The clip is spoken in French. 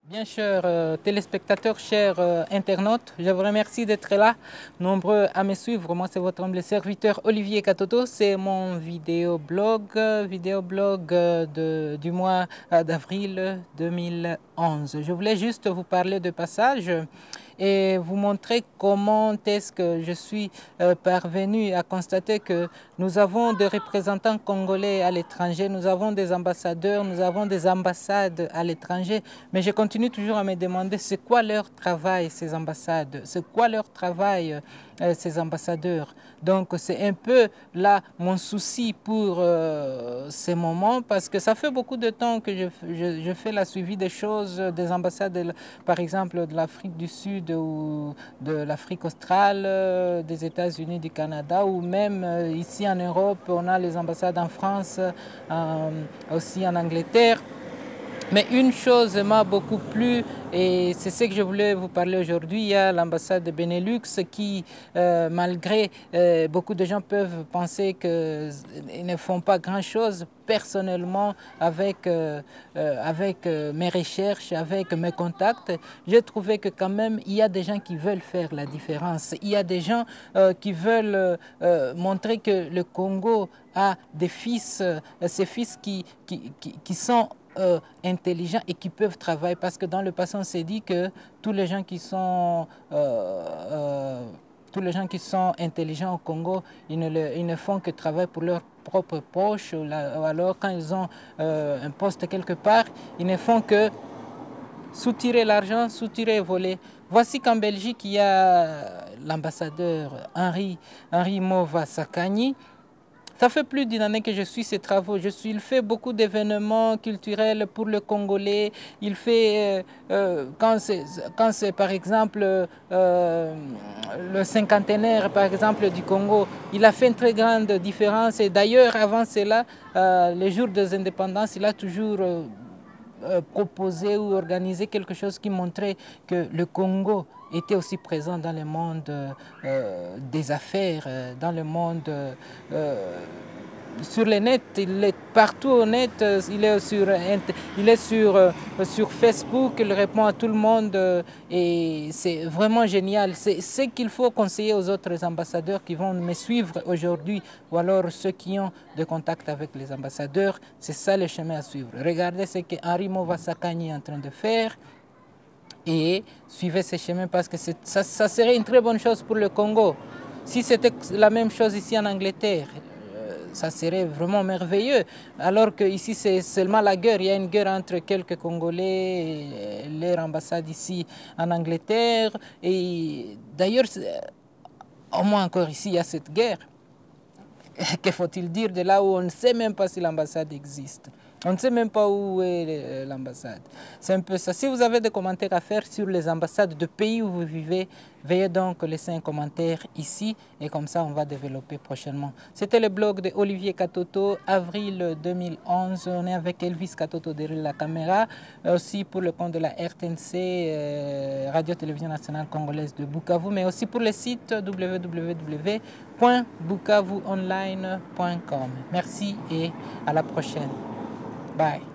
Bien chers téléspectateurs, chers internautes, je vous remercie d'être là, nombreux à me suivre. Moi, c'est votre humble serviteur Olivier Katoto. C'est mon vidéoblog du mois d'avril 2011. Je voulais juste vous parler de passage et vous montrer comment est-ce que je suis parvenu à constater que nous avons des représentants congolais à l'étranger, nous avons des ambassadeurs, nous avons des ambassades à l'étranger, mais je continue toujours à me demander c'est quoi leur travail, ces ambassades, c'est quoi leur travail, ces ambassadeurs. Donc c'est un peu là mon souci pour ces moments, parce que ça fait beaucoup de temps que je fais la suivi des choses, des ambassades, par exemple de l'Afrique du Sud ou de l'Afrique australe, des États-Unis, du Canada, ou même ici en Europe, on a les ambassades en France, aussi en Angleterre. Mais une chose m'a beaucoup plu et c'est ce que je voulais vous parler aujourd'hui. Il y a l'ambassade de Benelux qui, malgré beaucoup de gens peuvent penser qu'ils ne font pas grand-chose, personnellement, avec mes recherches, avec mes contacts, j'ai trouvé que quand même, il y a des gens qui veulent faire la différence. Il y a des gens qui veulent montrer que le Congo a des fils, ces fils qui sont intelligents et qui peuvent travailler, parce que dans le passé on s'est dit que tous les gens qui sont intelligents au Congo, ils ne font que travailler pour leur propre poche, ou alors quand ils ont un poste quelque part, ils ne font que soutirer l'argent, soutirer et voler. Voici qu'en Belgique, il y a l'ambassadeur Henri Mova Sakani. Ça fait plus d'une année que je suis ces travaux. Il fait beaucoup d'événements culturels pour le Congolais. Il fait, quand c'est par exemple le cinquantenaire par exemple, du Congo, il a fait une très grande différence. Et d'ailleurs, avant cela, les jours des indépendances, il a toujours proposer ou organiser quelque chose qui montrait que le Congo était aussi présent dans le monde des affaires, dans le monde sur le net. Il est partout au net, il est sur Facebook, il répond à tout le monde et c'est vraiment génial. C'est ce qu'il faut conseiller aux autres ambassadeurs qui vont me suivre aujourd'hui, ou alors ceux qui ont des contacts avec les ambassadeurs. C'est ça le chemin à suivre. Regardez ce que Henri Mova Sakani est en train de faire et suivez ce chemin, parce que ça serait une très bonne chose pour le Congo. Si c'était la même chose ici en Angleterre, ça serait vraiment merveilleux. Alors qu'ici, c'est seulement la guerre. Il y a une guerre entre quelques Congolais et leur ambassade ici en Angleterre. Et d'ailleurs, au moins encore ici, il y a cette guerre. Que faut-il dire de là où on ne sait même pas si l'ambassade existe? On ne sait même pas où est l'ambassade. C'est un peu ça. Si vous avez des commentaires à faire sur les ambassades de pays où vous vivez, veuillez donc laisser un commentaire ici et comme ça on va développer prochainement. C'était le blog de Olivier Katoto, avril 2011. On est avec Elvis Katoto derrière la caméra, aussi pour le compte de la RTNC, Radio-Télévision Nationale Congolaise de Bukavu, mais aussi pour le site www.bukavuonline.com. Merci et à la prochaine. Bye.